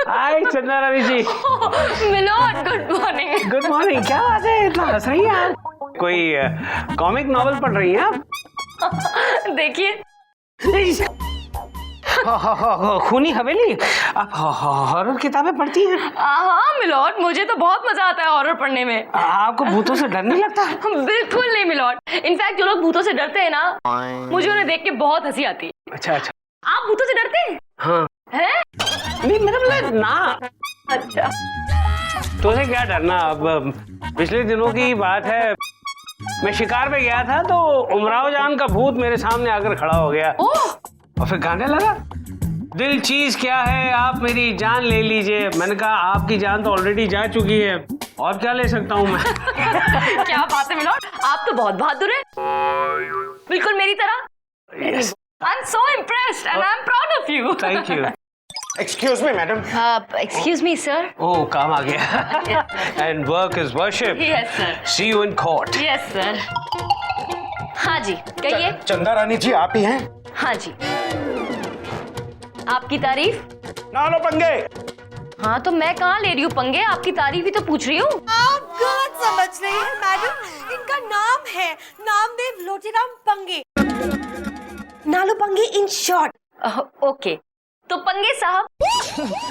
हाय Chanda Ravi ji. मिलोड, good morning. Good morning. क्या बात है, इतना हंस रही हैं आप? कोई कॉमिक नॉवल पढ़ रही हैं आप? देखिए खूनी हवेली, आप हॉरर किताबें पढ़ती हैं? हाँ मिलोड, मुझे तो बहुत मजा आता है हॉरर पढ़ने में। आपको भूतों से डर नहीं लगता? बिल्कुल नहीं मिलोड। इनफैक्ट जो लोग भूतों से डरते हैं ना, मुझे उन्हें देख के बहुत हंसी आती है। अच्छा अच्छा। आप भूतों से डरते हैं? हाँ। हैं? नहीं मेरा मतलब ना। अच्छा। तो से क्या डरना। अब पिछले दिनों की बात है, मैं शिकार पे गया था तो उमराव जान का भूत मेरे सामने आकर खड़ा हो गया। और फिर गाने लगा, दिल चीज क्या है आप मेरी जान ले लीजिए। मैंने कहा आपकी जान तो ऑलरेडी जा चुकी है, और क्या ले सकता हूँ मैं। क्या बात है मिलोड, आप तो बहुत बहादुर हैं, बिल्कुल मेरी तरह। yes. I'm so impressed and I'm proud of you. Thank you. Excuse me, madam. Excuse me, sir. Oh, काम आ गया। And work is worship. Yes, sir. See you in court. Yes, sir. हाँ जी, कहिए। चंदा रानी जी आप ही हैं? हाँ जी। आपकी तारीफ? ना लो पंगे। हाँ तो मैं कहाँ ले रही हूँ पंगे, आपकी तारीफ ही तो पूछ रही हूँ। आप गलत समझ रही हैं मैडम, इनका नाम है नामदेव लोटेराम पंगे, नालो पंगे इन शॉर्ट। ओके, तो पंगे साहब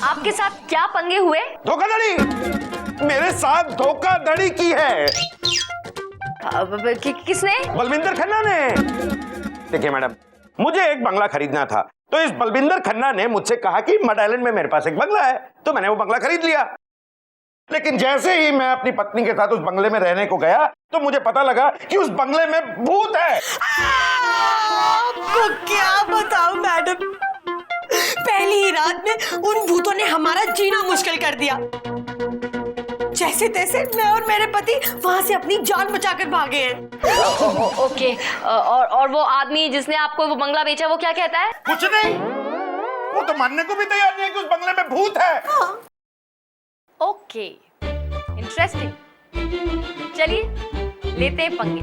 आपके साथ क्या पंगे हुए? धोखाधड़ी मेरे साथ धोखाधड़ी की है। किसने? बलविंदर खन्ना ने। देखिए मैडम, मुझे एक बंगला खरीदना था, तो इस बलविंदर खन्ना ने मुझसे कहा कि मड आइलैंड में मेरे पास एक बंगला है, तो मैंने वो बंगला खरीद लिया। लेकिन जैसे ही मैं अपनी पत्नी के साथ उस बंगले में रहने को गया तो मुझे पता लगा कि उस बंगले में भूत है। आपको क्या बताऊं मैडम, पहली ही रात में उन भूतों ने हमारा जीना मुश्किल कर दिया। जैसे तैसे मैं और मेरे पति वहां से अपनी जान बचाकर भागे हैं। ओके, और वो आदमी जिसने आपको वो बंगला बेचा वो क्या कहता है? कुछ नहीं, वो तो मानने को भी तैयार नहीं है कि उस बंगले में भूत है। Okay, interesting. चलिए लेते हैं पंगे।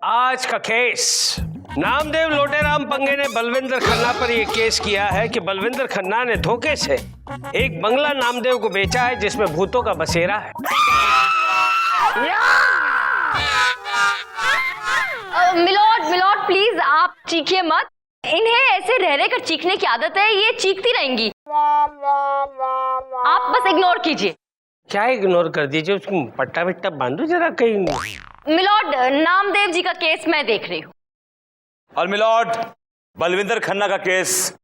आज का केस, नामदेव लोटेराम पंगे ने बलविंदर खन्ना पर यह केस किया है कि बलविंदर खन्ना ने धोखे से एक बंगला नामदेव को बेचा है जिसमें भूतों का बसेरा है। मिलोड प्लीज आप चीखिए मत, इन्हें ऐसे रह रह कर चीखने की आदत है, ये चीखती रहेंगी। आप बस इग्नोर कीजिए। क्या इग्नोर कर दीजिए, उसको पट्टा विट्टा बांधो जरा कहीं। मिलोड, नामदेव जी का केस मैं देख रही हूँ। और मिलॉर्ड, बलविंदर खन्ना का केस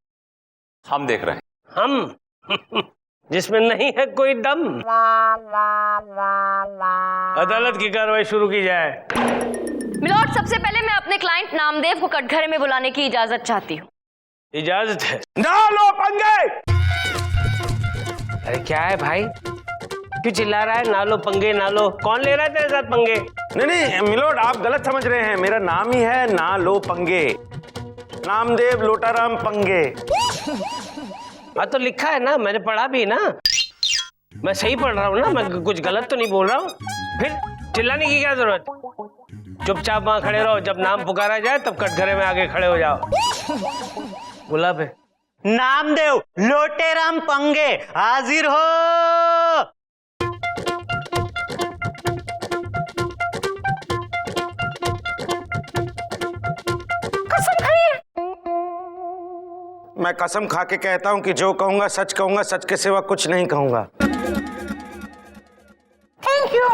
हम देख रहे हैं। हम जिसमें नहीं है कोई दम। अदालत की कार्रवाई शुरू की जाए। मिलोड, सबसे पहले मैं अपने क्लाइंट नामदेव को कटघरे में बुलाने की इजाजत चाहती हूँ। इजाजत है? ना लो पंगे। अरे क्या है भाई, क्यों चिल्ला रहा है? ना लो पंगे, ना लो। कौन ले रहा है तेरे साथ पंगे? नहीं मिलोड, आप गलत समझ रहे हैं। मेरा नाम ही है ना लो पंगे, नामदेव लोटाराम पंगे। हाँ तो लिखा है ना, मैंने पढ़ा भी ना। मैं सही पढ़ रहा हूँ ना, मैं कुछ गलत तो नहीं बोल रहा हूँ। फिर चिल्लाने की क्या जरूरत? चुपचाप वहां खड़े रहो, जब नाम पुकारा जाए तब कटघरे में आगे खड़े हो जाओ। गुलाब है। नामदेव लोटेराम पंगे हाजिर हो। मैं कसम खा के कहता हूं कि जो कहूंगा सच कहूंगा, सच के सिवा कुछ नहीं कहूंगा। Thank you.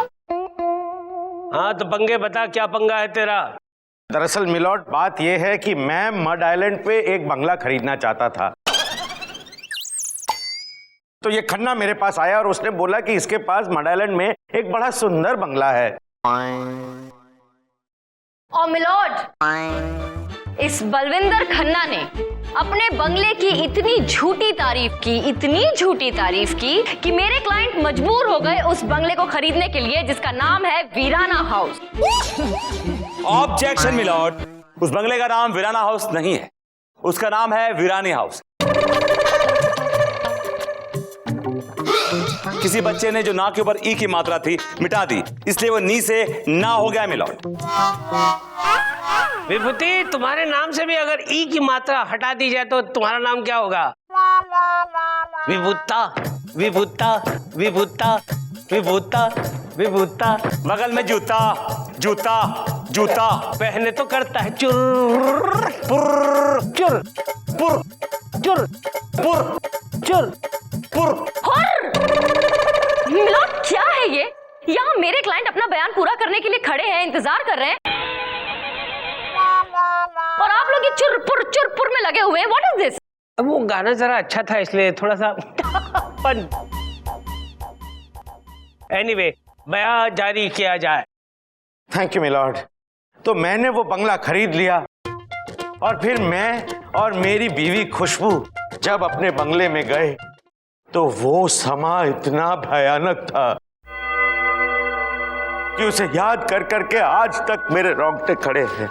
हाँ तो पंगे बता, क्या पंगा है तेरा? दरअसल मिलॉर्ड, बात यह है कि मैं मड आइलैंड पे एक बंगला खरीदना चाहता था। तो ये खन्ना मेरे पास आया और उसने बोला कि इसके पास मड आइलैंड में एक बड़ा सुंदर बंगला है। और मिलोड, इस बलविंदर खन्ना ने अपने बंगले की इतनी झूठी तारीफ की, इतनी झूठी तारीफ की कि मेरे क्लाइंट मजबूर हो गए उस बंगले को खरीदने के लिए जिसका नाम है वीराना हाउस। ऑब्जेक्शन मिलॉर्ड, उस बंगले का नाम वीराना हाउस नहीं है, उसका नाम है वीरानी हाउस। किसी बच्चे ने जो ना के ऊपर ई की मात्रा थी मिटा दी, इसलिए वो नी से ना हो गया मिलॉर्ड। विभूति, तुम्हारे नाम से भी अगर ई की मात्रा हटा दी जाए तो तुम्हारा नाम क्या होगा? विभुता, विभुता, विभुता, विभुता, विभुता। बगल में जूता, जूता, जूता पहने तो करता है चुर पुर चुर पुर चुर पुर चुर पुर। मिलॉर्ड, क्या है ये? यहाँ मेरे क्लाइंट अपना बयान पूरा करने के लिए खड़े हैं, इंतजार कर रहे हैं, और आप लोग ये चुर पुर में लगे हुए हैं। What is this? वो गाना जरा अच्छा था इसलिए थोड़ा सा फन। एनीवे, बयान जारी किया जाए। Thank you milord. तो मैंने वो बंगला खरीद लिया और फिर मैं और मेरी बीवी खुशबू जब अपने बंगले में गए तो वो समा इतना भयानक था कि उसे याद कर करके आज तक मेरे रोंगटे खड़े हैं।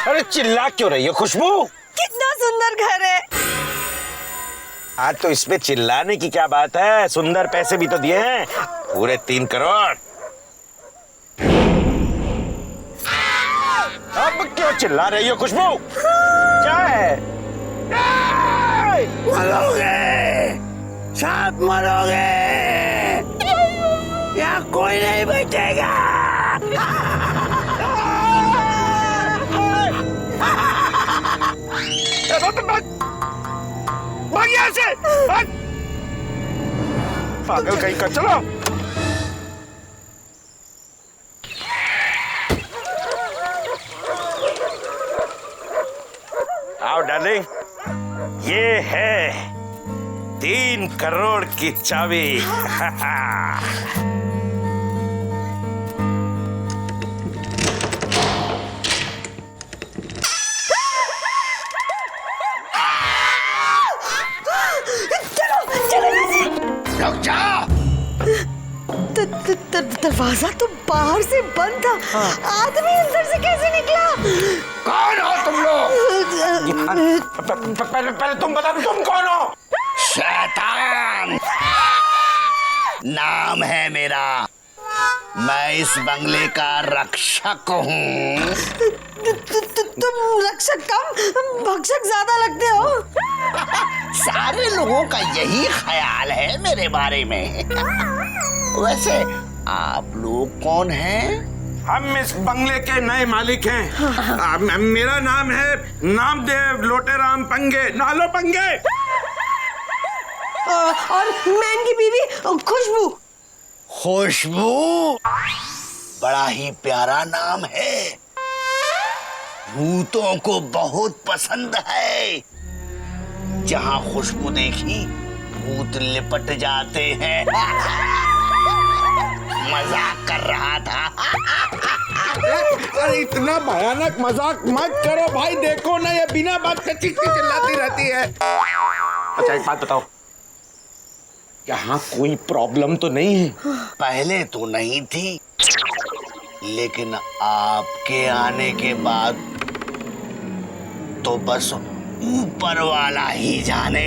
अरे चिल्ला क्यों रही है खुशबू? कितना सुंदर घर है। आज तो इसमें चिल्लाने की क्या बात है, सुंदर पैसे भी तो दिए हैं, पूरे 3 करोड़। अब क्यों चिल्ला रही हो खुशबू? क्या है? मरोगे, सब मरोगे, यहाँ कोई नहीं बचेगा। भाग यहाँ से, भाग। पागल कहीं का, चलो। आओ डार्लिंग, ये है 3 करोड़ की चाबी। दरवाजा तो बाहर से बंद था। आदमी अंदर से कैसे निकला? कौन हो तुम लोग? पहले तुम बता, तुम कौन हो? शैतान नाम है मेरा। मैं इस बंगले का रक्षक हूँ। तुम रक्षक कम, भक्षक ज्यादा लगते हो। सारे लोगों का यही ख्याल है मेरे बारे में। वैसे आप लोग कौन हैं? हम इस बंगले के नए मालिक हैं। मेरा नाम है नामदेव लोटेराम पंगे, नालो पंगे। और मैं इनकी बीवी खुशबू। खुशबू बड़ा ही प्यारा नाम है, भूतों को बहुत पसंद है। जहां खुशबू देखी भूत लिपट जाते हैं। मजाक कर रहा था। अरे इतना भयानक मजाक मत करो भाई, देखो ना ये बिना बात के चीखती चिल्लाती रहती है। अच्छा एक बात बताओ, यहाँ कोई प्रॉब्लम तो नहीं है? पहले तो नहीं थी, लेकिन आपके आने के बाद तो बस ऊपर वाला ही जाने।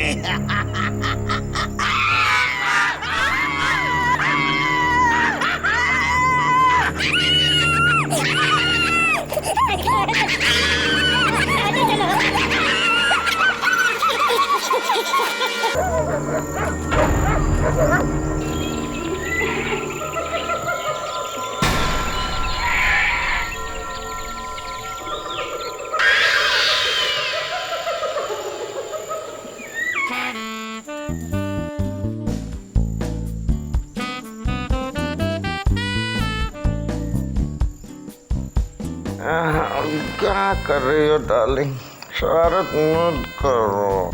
क्या कर रही हो डार्लिंग? शरारत मत करो,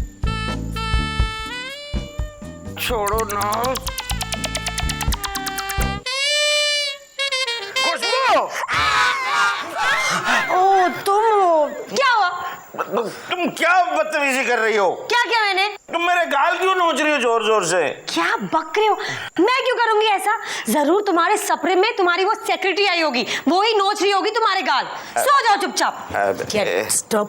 छोड़ो ना। खुशबू, तुम क्या बदतमीजी कर रही हो? क्या क्या मैंने? तुम मेरे गाल क्यों नोच रही हो जोर जोर से? क्या बक रहे हो? मैं क्यों करूंगी ऐसा? जरूर तुम्हारे सपने में तुम्हारी वो सेक्रेटरी आई होगी, वो ही नोच रही होगी तुम्हारे गाल। सो जाओ चुपचाप। Get stop.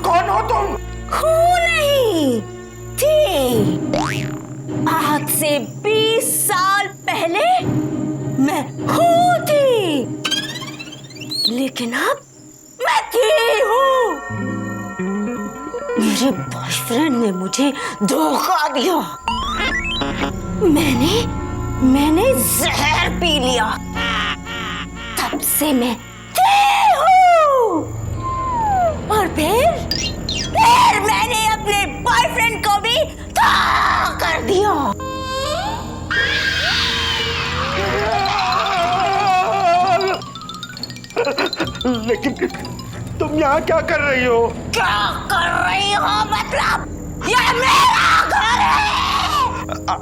कौन हो तुम? हूँ नहीं थी। आज से 20 साल पहले मैं हूँ थी, लेकिन अब मैं थी हूँ। मेरे बॉयफ्रेंड ने मुझे धोखा दिया। मैंने जहर पी लिया। तब से मैं थी हूँ। और फिर मैंने अपने बॉयफ्रेंड को भी धोखा कर दिया। लेकिन तुम यहाँ क्या कर रही हो? क्या कर रही हो मतलब? ये मेरा घर है।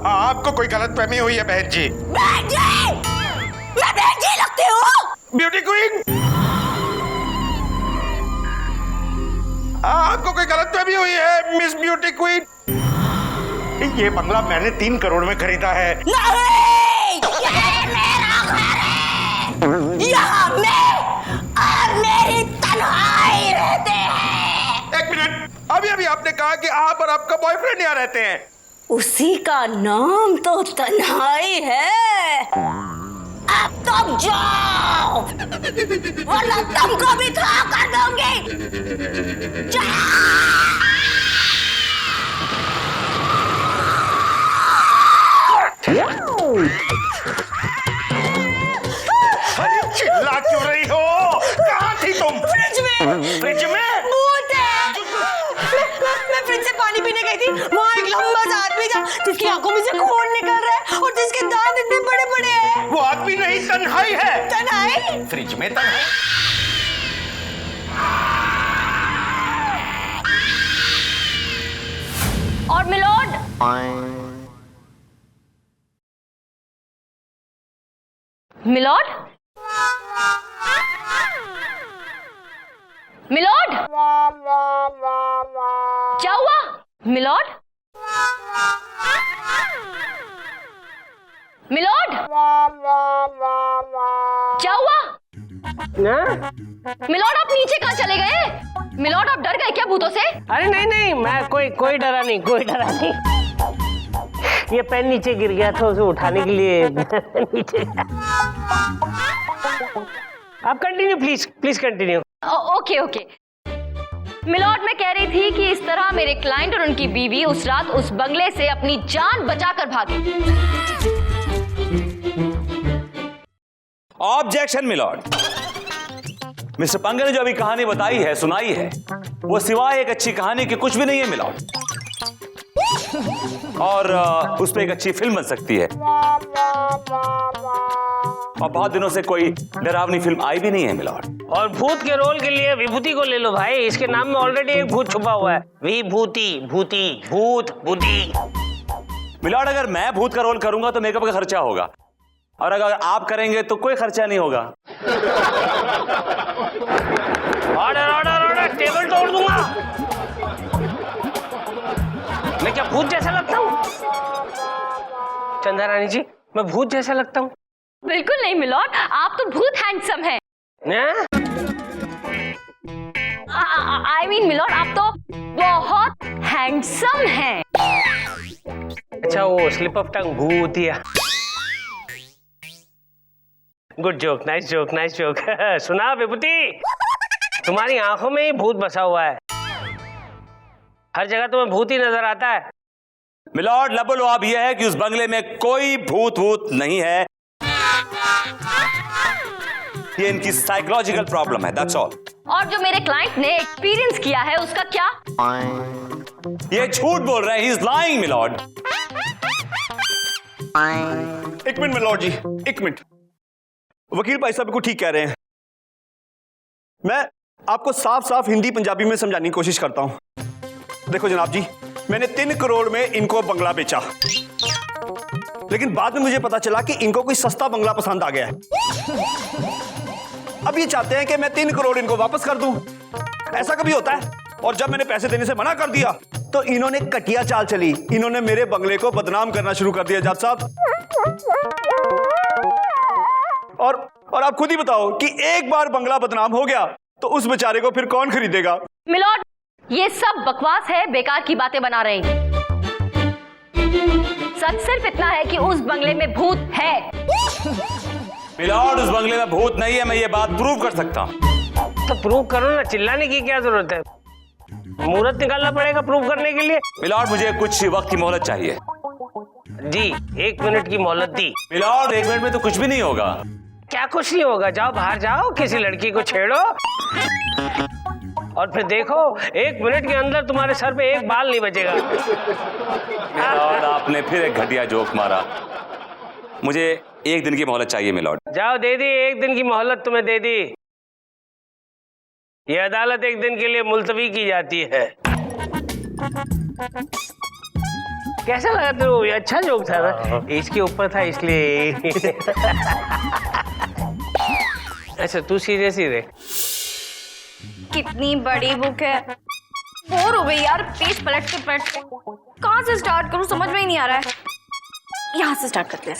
आपको कोई गलतफहमी हुई है बहन जी। बहन जी, मैं बहन जी लगती हूँ? ब्यूटी क्वीन, आपको कोई गलतफहमी हुई है मिस ब्यूटी क्वीन। ये बंगला मैंने 3 करोड़ में खरीदा है। नहीं, ये मेरा घर है। यहाँ मैं और मेरी तन्हाई रहते हैं। एक मिनट, अभी आपने कहा कि आप और आपका बॉयफ्रेंड यहाँ रहते हैं। उसी का नाम तो तन्हाई है। अब तुम जाओ, वरना तुमको भी धोखा कर दूंगी। जाओ। अरे चिल्ला क्यों रही हो? कहाँ थी तुम? फ्रिज में। फ्रिज में? भूत है। मैं फ्रिज से पानी पीने गई थी, वहाँ एक लंबा सा आदमी था जिसकी आंखों में से खून निकल रहा है और जिसके दांत इतने बड़े बड़े हैं। वो आदमी नहीं, तन्हाई है। तन्हाई? फ्रिज में तन्हाई। और मिलोड, मिलोड, मिलोड, क्या हुआ मिलोड? मिलोड, क्या हुआ? मिलोड, आप नीचे कहाँ चले गए? मिलोड, आप डर गए क्या भूतों से? अरे नहीं, मैं कोई डरा नहीं। ये पेन नीचे गिर गया था, उसे उठाने के लिए नीचे। आप continue please continue. Okay. Milord, मैं कह रही थी कि इस तरह मेरे क्लाइंट और उनकी बीवी उस रात उस बंगले से अपनी जान बचाकर भागे। Objection milord. मिस्टर पंगे ने जो अभी कहानी बताई है, सुनाई है, वो सिवाय एक अच्छी कहानी की कुछ भी नहीं है मिलॉर्ड। और उस पर एक अच्छी फिल्म बन सकती है। और बहुत दिनों से कोई डरावनी फिल्म आई भी नहीं है मिलॉर्ड। और भूत के रोल के लिए विभूति को ले लो भाई, इसके नाम में ऑलरेडी एक भूत छुपा हुआ है। भूत भूती। मिलॉर्ड, अगर मैं भूत का रोल करूंगा तो मेकअप का खर्चा होगा, और अगर आप करेंगे तो कोई खर्चा नहीं होगा। ऑर्डर, टेबल तोड़ दूंगा। मैं क्या भूत जैसा लगता हूँ? चंदा रानी जी, मैं भूत जैसा लगता हूँ? बिल्कुल नहीं मिलॉर्ड, आप तो बहुत हैंडसम हैं। आई मीन मिलॉर्ड, आप तो बहुत हैंडसम हैं। अच्छा, वो स्लिप ऑफ टंग भूतिया। Good joke, nice joke. सुना विभूति, तुम्हारी आंखों में ही भूत बसा हुआ है। हर जगह तुम्हें भूत ही नजर आता है। मिलॉर्ड, लबोलवाब यह है कि उस बंगले में कोई भूत वूत नहीं है। ये इनकी साइकोलॉजिकल प्रॉब्लम है, दैट्स ऑल। और जो मेरे क्लाइंट ने एक्सपीरियंस किया है उसका क्या? ये झूठ बोल रहे हैं, ही इज लाइंग मिलॉर्ड। एक मिनट मिलॉर्ड जी, एक मिनट। वकील भाई साहब को ठीक कह रहे हैं। मैं आपको साफ साफ हिंदी पंजाबी में समझाने की कोशिश करता हूं। देखो जनाब जी, मैंने 3 करोड़ में इनको बंगला बेचा, लेकिन बाद में मुझे पता चला कि इनको कोई सस्ता बंगला पसंद आ गया है। अब ये चाहते हैं कि मैं 3 करोड़ इनको वापस कर दूं। ऐसा कभी होता है? और जब मैंने पैसे देने से मना कर दिया तो इन्होंने कटिया चाल चली, इन्होंने मेरे बंगले को बदनाम करना शुरू कर दिया जज साहब। और आप खुद ही बताओ कि एक बार बंगला बदनाम हो गया तो उस बेचारे को फिर कौन खरीदेगा? मिलॉर्ड, ये सब बकवास है, बेकार की बातें बना रहे हैं। सच सिर्फ इतना है कि उस बंगले में भूत है। मिलॉर्ड, उस बंगले में भूत नहीं है, मैं ये बात प्रूव कर सकता हूं। तो प्रूव करो ना, चिल्लाने की क्या जरूरत है? मुहूर्त निकालना पड़ेगा प्रूव करने के लिए। मिलॉर्ड, मुझे कुछ वक्त की मोहलत चाहिए। जी, 1 मिनट की मोहलत दी। मिलॉर्ड, 1 मिनट में तो कुछ भी नहीं होगा। क्या कुछ नहीं होगा? जाओ बाहर जाओ, किसी लड़की को छेड़ो और फिर देखो 1 मिनट के अंदर तुम्हारे सर पे एक बाल नहीं बचेगा। मिलॉर्ड, आपने फिर एक घटिया जोक मारा। मुझे 1 दिन की मोहलत चाहिए मिलॉर्ड। जाओ, दे दी 1 दिन की मोहलत तुम्हें दे दी। ये अदालत 1 दिन के लिए मुलतवी की जाती है। कैसा लगा तो? ये अच्छा जोक था ना, इसके ऊपर था इसलिए। अच्छा, तू सीरियस ही रहे। कितनी बड़ी बुक है, बोर हो गई यार, पेज पलटते पलटते। कहाँ से स्टार्ट करूं समझ में ही नहीं आ रहा है। यहाँ से स्टार्ट करते हैं।